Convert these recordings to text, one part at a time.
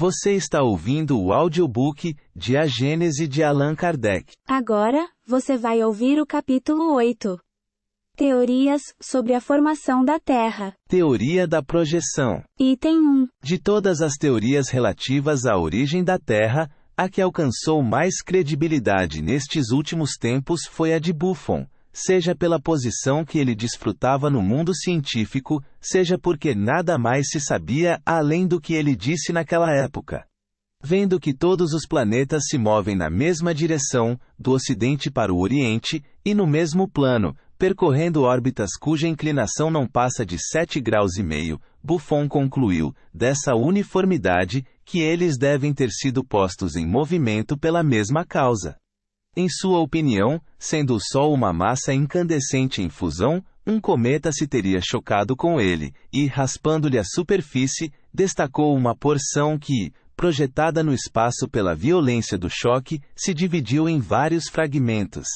Você está ouvindo o audiobook de A Gênese de Allan Kardec. Agora, você vai ouvir o capítulo 8. Teorias sobre a formação da Terra. Teoria da projeção. Item 1. De todas as teorias relativas à origem da Terra, a que alcançou mais credibilidade nestes últimos tempos foi a de Buffon, seja pela posição que ele desfrutava no mundo científico, seja porque nada mais se sabia além do que ele disse naquela época. Vendo que todos os planetas se movem na mesma direção, do Ocidente para o Oriente, e no mesmo plano, percorrendo órbitas cuja inclinação não passa de 7,5 graus, Buffon concluiu, dessa uniformidade, que eles devem ter sido postos em movimento pela mesma causa. Em sua opinião, sendo o Sol uma massa incandescente em fusão, um cometa se teria chocado com ele, e, raspando-lhe a superfície, destacou uma porção que, projetada no espaço pela violência do choque, se dividiu em vários fragmentos.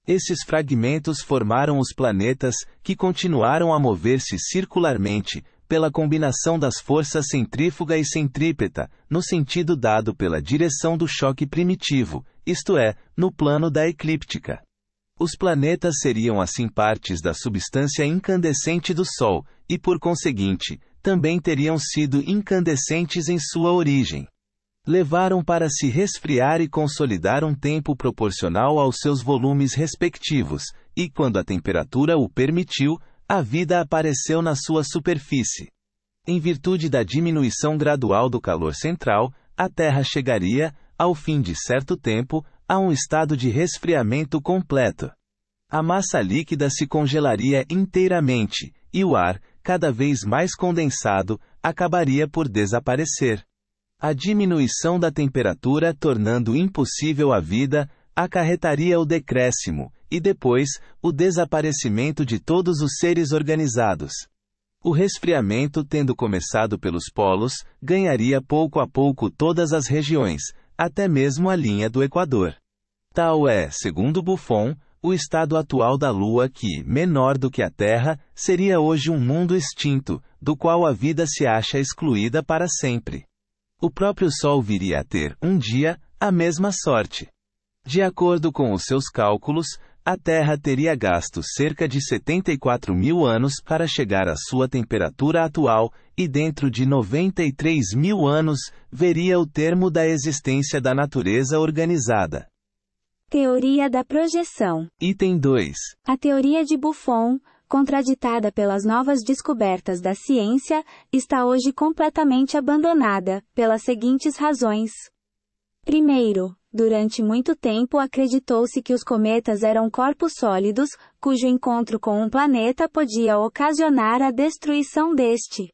Esses fragmentos formaram os planetas, que continuaram a mover-se circularmente, pela combinação das forças centrífuga e centrípeta, no sentido dado pela direção do choque primitivo, isto é, no plano da eclíptica. Os planetas seriam assim partes da substância incandescente do Sol, e por conseguinte, também teriam sido incandescentes em sua origem. Levaram para se resfriar e consolidar um tempo proporcional aos seus volumes respectivos, e quando a temperatura o permitiu, a vida apareceu na sua superfície. Em virtude da diminuição gradual do calor central, a Terra chegaria, ao fim de certo tempo, a um estado de resfriamento completo. A massa líquida se congelaria inteiramente, e o ar, cada vez mais condensado, acabaria por desaparecer. A diminuição da temperatura, tornando impossível a vida, acarretaria o decréscimo, e depois, o desaparecimento de todos os seres organizados. O resfriamento, tendo começado pelos polos, ganharia pouco a pouco todas as regiões, até mesmo a linha do Equador. Tal é, segundo Buffon, o estado atual da Lua que, menor do que a Terra, seria hoje um mundo extinto, do qual a vida se acha excluída para sempre. O próprio Sol viria a ter, um dia, a mesma sorte. De acordo com os seus cálculos, a Terra teria gasto cerca de 74 mil anos para chegar à sua temperatura atual, e dentro de 93 mil anos, veria o termo da existência da natureza organizada. Teoria da projeção. Item 2. A teoria de Buffon, contraditada pelas novas descobertas da ciência, está hoje completamente abandonada, pelas seguintes razões. Primeiro, durante muito tempo acreditou-se que os cometas eram corpos sólidos, cujo encontro com um planeta podia ocasionar a destruição deste.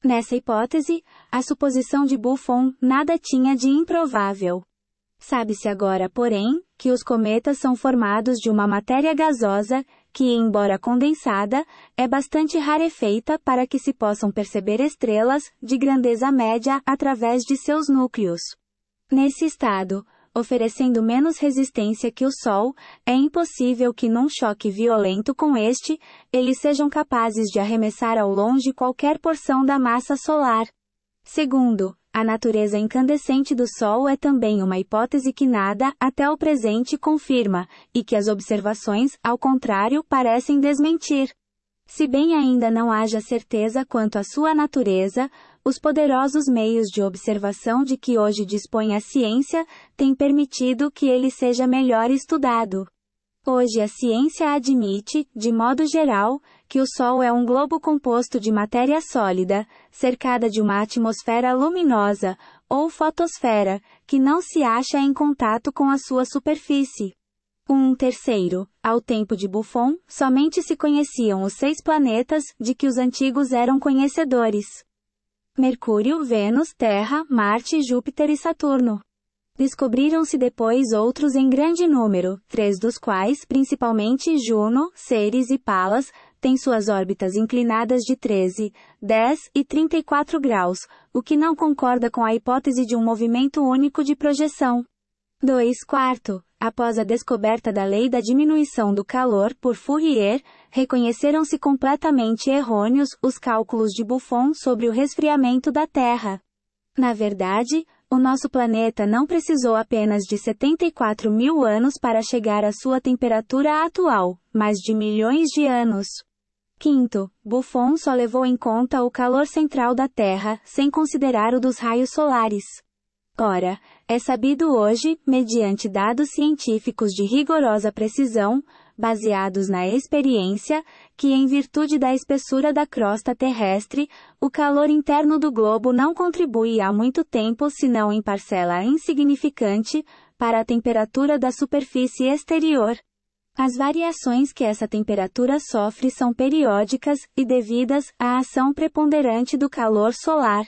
Nessa hipótese, a suposição de Buffon nada tinha de improvável. Sabe-se agora, porém, que os cometas são formados de uma matéria gasosa, que, embora condensada, é bastante rarefeita para que se possam perceber estrelas, de grandeza média, através de seus núcleos. Nesse estado, oferecendo menos resistência que o Sol, é impossível que num choque violento com este, eles sejam capazes de arremessar ao longe qualquer porção da massa solar. Segundo, a natureza incandescente do Sol é também uma hipótese que nada, até o presente, confirma, e que as observações, ao contrário, parecem desmentir. Se bem ainda não haja certeza quanto à sua natureza, os poderosos meios de observação de que hoje dispõe a ciência têm permitido que ele seja melhor estudado. Hoje a ciência admite, de modo geral, que o Sol é um globo composto de matéria sólida, cercada de uma atmosfera luminosa, ou fotosfera, que não se acha em contato com a sua superfície. Terceiro, ao tempo de Buffon, somente se conheciam os 6 planetas de que os antigos eram conhecedores: Mercúrio, Vênus, Terra, Marte, Júpiter e Saturno. Descobriram-se depois outros em grande número, 3 dos quais, principalmente Juno, Ceres e Palas, têm suas órbitas inclinadas de 13, 10 e 34 graus, o que não concorda com a hipótese de um movimento único de projeção. 2/4. Após a descoberta da lei da diminuição do calor por Fourier, reconheceram-se completamente errôneos os cálculos de Buffon sobre o resfriamento da Terra. Na verdade, o nosso planeta não precisou apenas de 74 mil anos para chegar à sua temperatura atual, mas de milhões de anos. Quinto, Buffon só levou em conta o calor central da Terra, sem considerar o dos raios solares. Ora, é sabido hoje, mediante dados científicos de rigorosa precisão, baseados na experiência, que em virtude da espessura da crosta terrestre, o calor interno do globo não contribui há muito tempo senão em parcela insignificante, para a temperatura da superfície exterior. As variações que essa temperatura sofre são periódicas e devidas à ação preponderante do calor solar.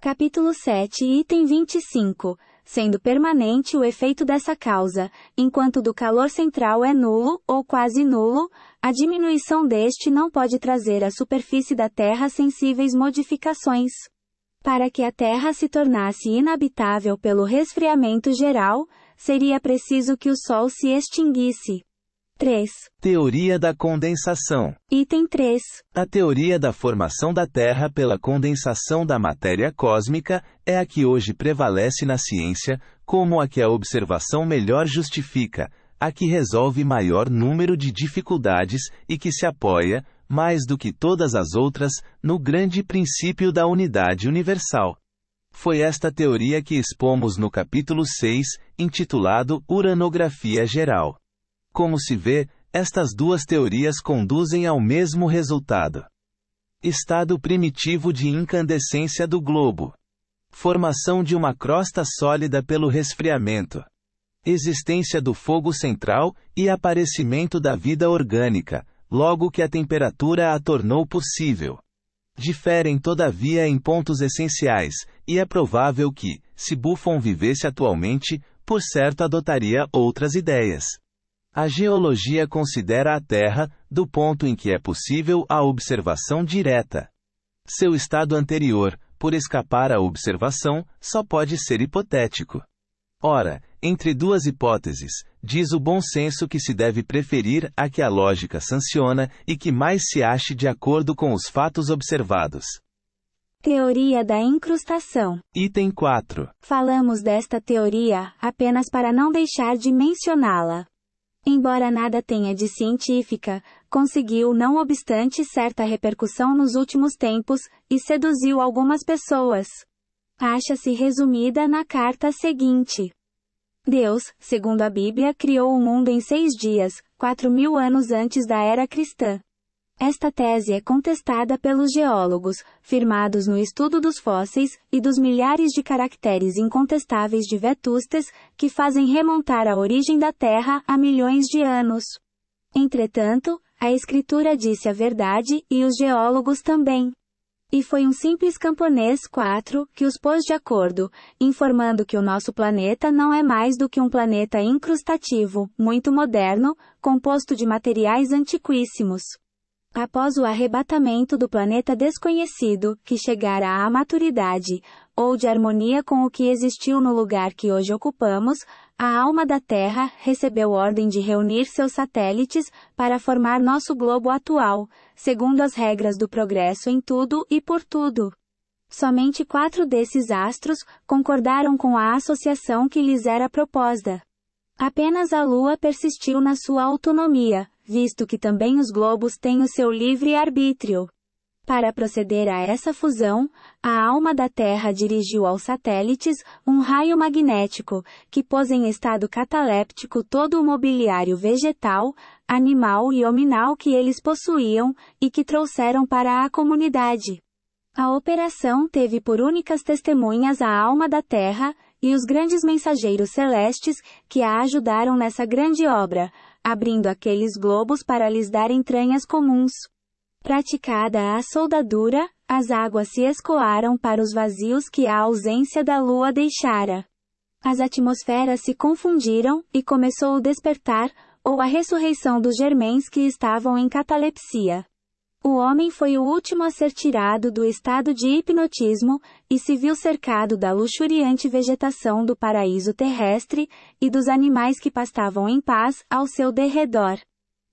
Capítulo 7, item 25. Sendo permanente o efeito dessa causa, enquanto do calor central é nulo, ou quase nulo, a diminuição deste não pode trazer à superfície da Terra sensíveis modificações. Para que a Terra se tornasse inabitável pelo resfriamento geral, seria preciso que o Sol se extinguisse. 3. Teoria da condensação. Item 3. A teoria da formação da Terra pela condensação da matéria cósmica é a que hoje prevalece na ciência, como a que a observação melhor justifica, a que resolve maior número de dificuldades e que se apoia, mais do que todas as outras, no grande princípio da unidade universal. Foi esta teoria que expomos no capítulo 6, intitulado Uranografia Geral. Como se vê, estas duas teorias conduzem ao mesmo resultado. Estado primitivo de incandescência do globo. Formação de uma crosta sólida pelo resfriamento. Existência do fogo central e aparecimento da vida orgânica, logo que a temperatura a tornou possível. Diferem todavia em pontos essenciais, e é provável que, se Buffon vivesse atualmente, por certo adotaria outras ideias. A geologia considera a Terra, do ponto em que é possível a observação direta. Seu estado anterior, por escapar à observação, só pode ser hipotético. Ora, entre duas hipóteses, diz o bom senso que se deve preferir a que a lógica sanciona e que mais se ache de acordo com os fatos observados. Teoria da incrustação. Item 4. Falamos desta teoria apenas para não deixar de mencioná-la. Embora nada tenha de científica, conseguiu não obstante certa repercussão nos últimos tempos, e seduziu algumas pessoas. Acha-se resumida na carta seguinte. Deus, segundo a Bíblia, criou o mundo em 6 dias, 4.000 anos antes da era cristã. Esta tese é contestada pelos geólogos, firmados no estudo dos fósseis, e dos milhares de caracteres incontestáveis de vetústes, que fazem remontar a origem da Terra a milhões de anos. Entretanto, a Escritura disse a verdade e os geólogos também. E foi um simples camponês 4 que os pôs de acordo, informando que o nosso planeta não é mais do que um planeta incrustativo, muito moderno, composto de materiais antiquíssimos. Após o arrebatamento do planeta desconhecido, que chegara à maturidade, ou de harmonia com o que existiu no lugar que hoje ocupamos, a alma da Terra recebeu ordem de reunir seus satélites para formar nosso globo atual, segundo as regras do progresso em tudo e por tudo. Somente 4 desses astros concordaram com a associação que lhes era proposta. Apenas a Lua persistiu na sua autonomia, visto que também os globos têm o seu livre arbítrio. Para proceder a essa fusão, a alma da Terra dirigiu aos satélites um raio magnético, que pôs em estado cataléptico todo o mobiliário vegetal, animal e hominal que eles possuíam, e que trouxeram para a comunidade. A operação teve por únicas testemunhas a alma da Terra, e os grandes mensageiros celestes, que a ajudaram nessa grande obra, abrindo aqueles globos para lhes dar entranhas comuns. Praticada a soldadura, as águas se escoaram para os vazios que a ausência da Lua deixara. As atmosferas se confundiram, e começou o despertar, ou a ressurreição dos germens que estavam em catalepsia. O homem foi o último a ser tirado do estado de hipnotismo, e se viu cercado da luxuriante vegetação do paraíso terrestre, e dos animais que pastavam em paz ao seu derredor.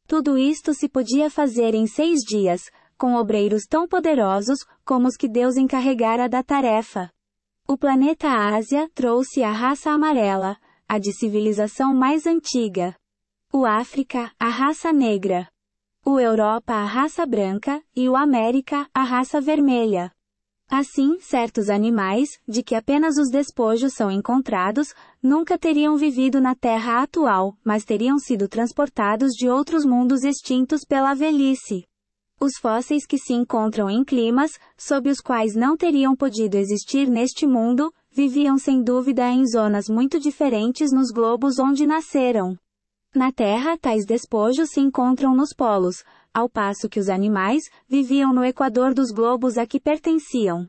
Tudo isto se podia fazer em 6 dias, com obreiros tão poderosos como os que Deus encarregara da tarefa. O planeta Ásia trouxe a raça amarela, a de civilização mais antiga. O África, a raça negra. O Europa, a raça branca, e o América, a raça vermelha. Assim, certos animais, de que apenas os despojos são encontrados, nunca teriam vivido na Terra atual, mas teriam sido transportados de outros mundos extintos pela velhice. Os fósseis que se encontram em climas, sob os quais não teriam podido existir neste mundo, viviam sem dúvida em zonas muito diferentes nos globos onde nasceram. Na Terra, tais despojos se encontram nos polos, ao passo que os animais viviam no equador dos globos a que pertenciam.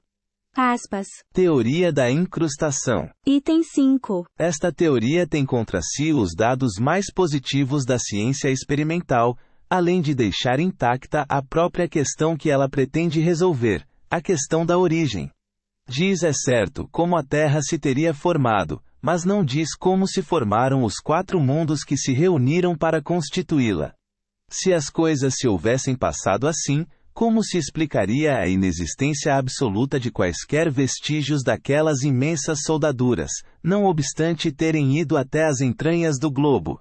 Aspas. Teoria da incrustação. Item 5. Esta teoria tem contra si os dados mais positivos da ciência experimental, além de deixar intacta a própria questão que ela pretende resolver, a questão da origem. Diz é certo como a Terra se teria formado, mas não diz como se formaram os 4 mundos que se reuniram para constituí-la. Se as coisas se houvessem passado assim, como se explicaria a inexistência absoluta de quaisquer vestígios daquelas imensas soldaduras, não obstante terem ido até as entranhas do globo?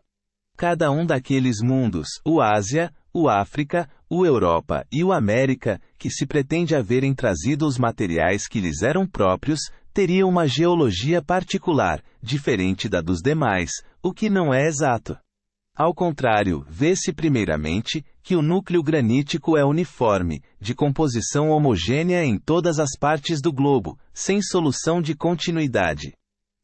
Cada um daqueles mundos, o Ásia, o África, o Europa e o América, que se pretende haverem trazido os materiais que lhes eram próprios, teria uma geologia particular, diferente da dos demais, o que não é exato. Ao contrário, vê-se primeiramente, que o núcleo granítico é uniforme, de composição homogênea em todas as partes do globo, sem solução de continuidade.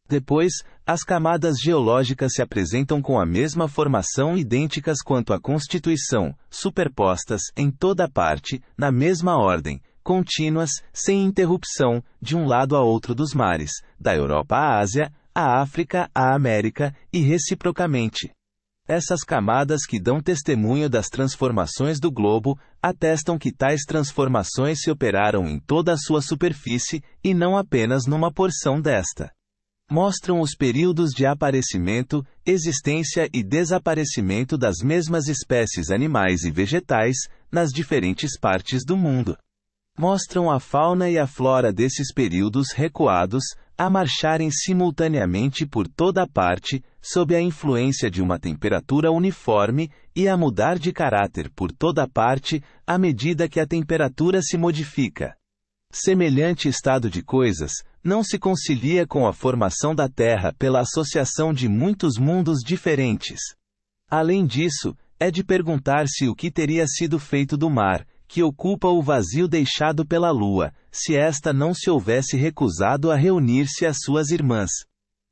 Depois, as camadas geológicas se apresentam com a mesma formação idênticas quanto à constituição, superpostas, em toda parte, na mesma ordem, contínuas, sem interrupção, de um lado a outro dos mares, da Europa à Ásia, à África à América, e reciprocamente. Essas camadas que dão testemunho das transformações do globo, atestam que tais transformações se operaram em toda a sua superfície, e não apenas numa porção desta. Mostram os períodos de aparecimento, existência e desaparecimento das mesmas espécies animais e vegetais, nas diferentes partes do mundo. Mostram a fauna e a flora desses períodos recuados, a marcharem simultaneamente por toda parte, sob a influência de uma temperatura uniforme, e a mudar de caráter por toda parte, à medida que a temperatura se modifica. Semelhante estado de coisas, não se concilia com a formação da Terra pela associação de muitos mundos diferentes. Além disso, é de perguntar-se o que teria sido feito do mar, que ocupa o vazio deixado pela Lua, se esta não se houvesse recusado a reunir-se às suas irmãs.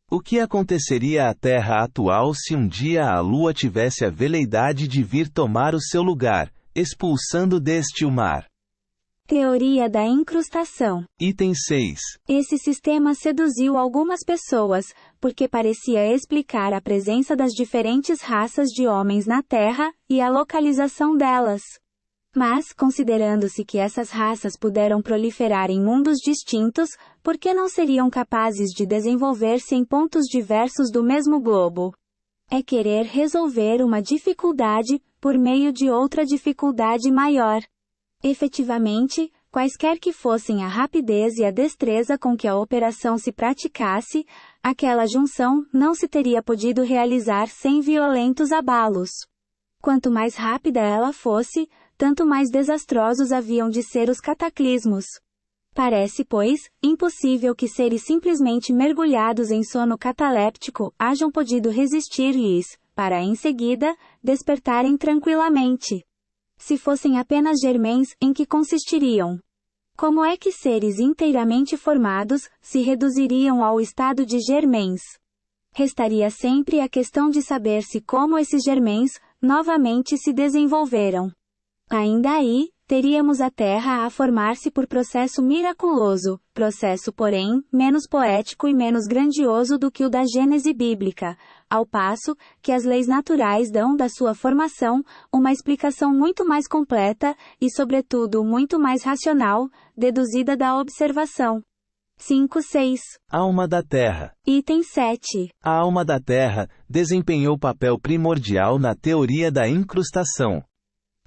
O que aconteceria à Terra atual se um dia a Lua tivesse a veleidade de vir tomar o seu lugar, expulsando deste o mar? Teoria da incrustação. Item 6. Esse sistema seduziu algumas pessoas, porque parecia explicar a presença das diferentes raças de homens na Terra, e a localização delas. Mas, considerando-se que essas raças puderam proliferar em mundos distintos, por que não seriam capazes de desenvolver-se em pontos diversos do mesmo globo? É querer resolver uma dificuldade, por meio de outra dificuldade maior. Efetivamente, quaisquer que fossem a rapidez e a destreza com que a operação se praticasse, aquela junção não se teria podido realizar sem violentos abalos. Quanto mais rápida ela fosse, tanto mais desastrosos haviam de ser os cataclismos. Parece, pois, impossível que seres simplesmente mergulhados em sono cataléptico hajam podido resistir-lhes, para em seguida, despertarem tranquilamente. Se fossem apenas germens, em que consistiriam? Como é que seres inteiramente formados se reduziriam ao estado de germens? Restaria sempre a questão de saber-se como esses germens, novamente se desenvolveram. Ainda aí, teríamos a Terra a formar-se por processo miraculoso, processo porém, menos poético e menos grandioso do que o da Gênese bíblica, ao passo que as leis naturais dão da sua formação uma explicação muito mais completa e, sobretudo, muito mais racional, deduzida da observação. 5.6. Alma da Terra. Item 7. A alma da Terra desempenhou papel primordial na teoria da incrustação.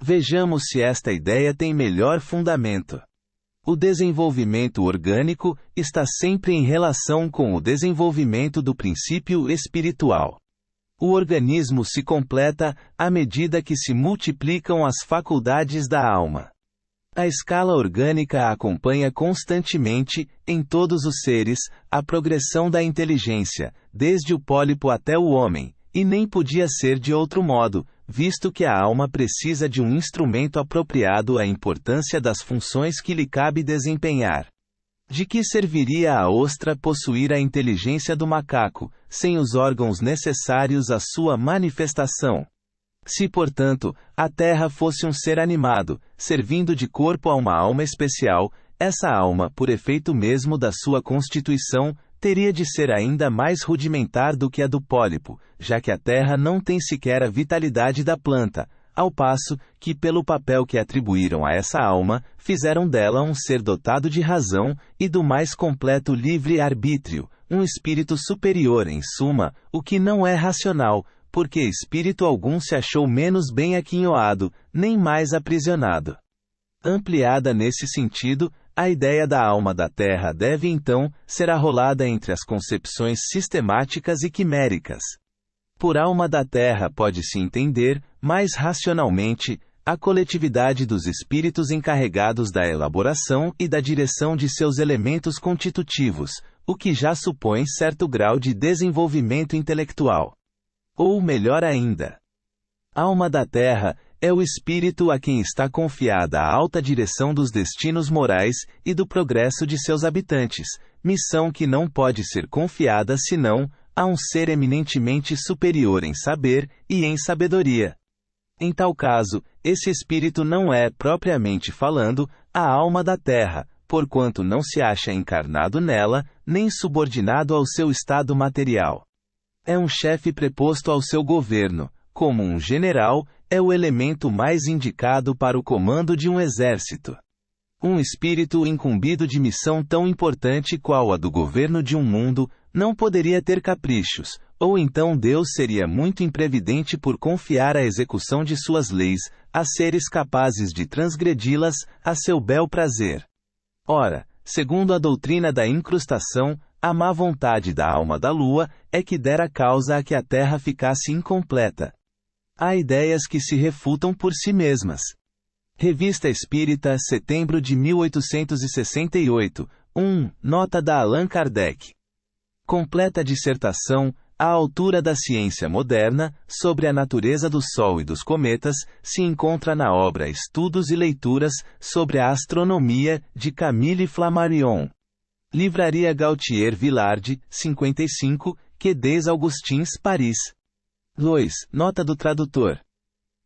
Vejamos se esta ideia tem melhor fundamento. O desenvolvimento orgânico está sempre em relação com o desenvolvimento do princípio espiritual. O organismo se completa à medida que se multiplicam as faculdades da alma. A escala orgânica acompanha constantemente, em todos os seres, a progressão da inteligência, desde o pólipo até o homem, e nem podia ser de outro modo, visto que a alma precisa de um instrumento apropriado à importância das funções que lhe cabe desempenhar. De que serviria a ostra possuir a inteligência do macaco, sem os órgãos necessários à sua manifestação? Se, portanto, a Terra fosse um ser animado, servindo de corpo a uma alma especial, essa alma, por efeito mesmo da sua constituição, teria de ser ainda mais rudimentar do que a do pólipo, já que a Terra não tem sequer a vitalidade da planta, ao passo que, pelo papel que atribuíram a essa alma, fizeram dela um ser dotado de razão e do mais completo livre-arbítrio, um espírito superior em suma, o que não é racional, porque espírito algum se achou menos bem aquinhoado, nem mais aprisionado. Ampliada nesse sentido, a ideia da alma da Terra deve então ser arrolada entre as concepções sistemáticas e quiméricas. Por alma da Terra pode-se entender, mais racionalmente, a coletividade dos espíritos encarregados da elaboração e da direção de seus elementos constitutivos, o que já supõe certo grau de desenvolvimento intelectual. Ou melhor ainda, alma da Terra é o espírito a quem está confiada a alta direção dos destinos morais e do progresso de seus habitantes, missão que não pode ser confiada senão a um ser eminentemente superior em saber e em sabedoria. Em tal caso, esse espírito não é, propriamente falando, a alma da Terra, porquanto não se acha encarnado nela, nem subordinado ao seu estado material. É um chefe preposto ao seu governo, como um general, é o elemento mais indicado para o comando de um exército. Um espírito incumbido de missão tão importante qual a do governo de um mundo, não poderia ter caprichos, ou então Deus seria muito imprevidente por confiar a execução de suas leis a seres capazes de transgredi-las a seu bel prazer. Ora, segundo a doutrina da incrustação, a má vontade da alma da lua é que dera causa a que a terra ficasse incompleta. Há ideias que se refutam por si mesmas. Revista Espírita, setembro de 1868, 1, nota da Allan Kardec. Completa dissertação, à altura da ciência moderna, sobre a natureza do Sol e dos cometas, se encontra na obra Estudos e Leituras sobre a Astronomia, de Camille Flammarion. Livraria Gautier Villard, 55, Quai des Augustins, Paris. 2. Nota do tradutor.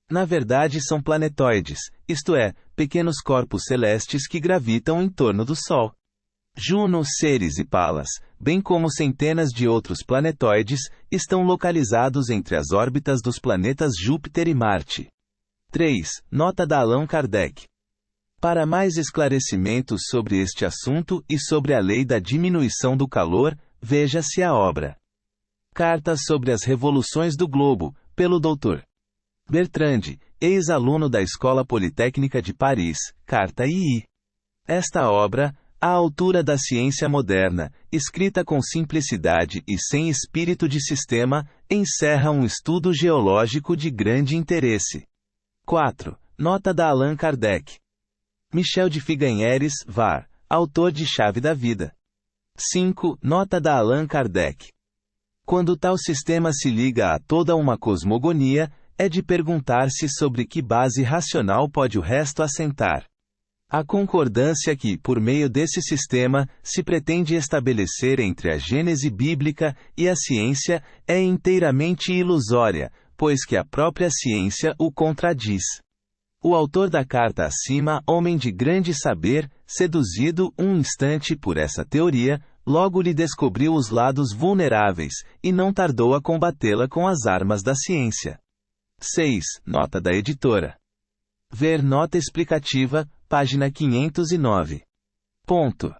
Na verdade são planetoides, isto é, pequenos corpos celestes que gravitam em torno do Sol. Juno, Ceres e Palas, bem como centenas de outros planetoides, estão localizados entre as órbitas dos planetas Júpiter e Marte. 3. Nota da Allan Kardec. Para mais esclarecimentos sobre este assunto e sobre a lei da diminuição do calor, veja-se a obra Cartas sobre as Revoluções do Globo, pelo Dr. Bertrand, ex-aluno da Escola Politécnica de Paris, Carta II. Esta obra, à altura da ciência moderna, escrita com simplicidade e sem espírito de sistema, encerra um estudo geológico de grande interesse. 4. Nota da Allan Kardec. Michel de Figueiredo, var., autor de Chave da Vida. 5. Nota da Allan Kardec. Quando tal sistema se liga a toda uma cosmogonia, é de perguntar-se sobre que base racional pode o resto assentar. A concordância que, por meio desse sistema, se pretende estabelecer entre a gênese bíblica e a ciência é inteiramente ilusória, pois que a própria ciência o contradiz. O autor da carta acima, homem de grande saber, seduzido um instante por essa teoria, logo lhe descobriu os lados vulneráveis, e não tardou a combatê-la com as armas da ciência. 6. Nota da editora. Ver nota explicativa, página 509. Ponto.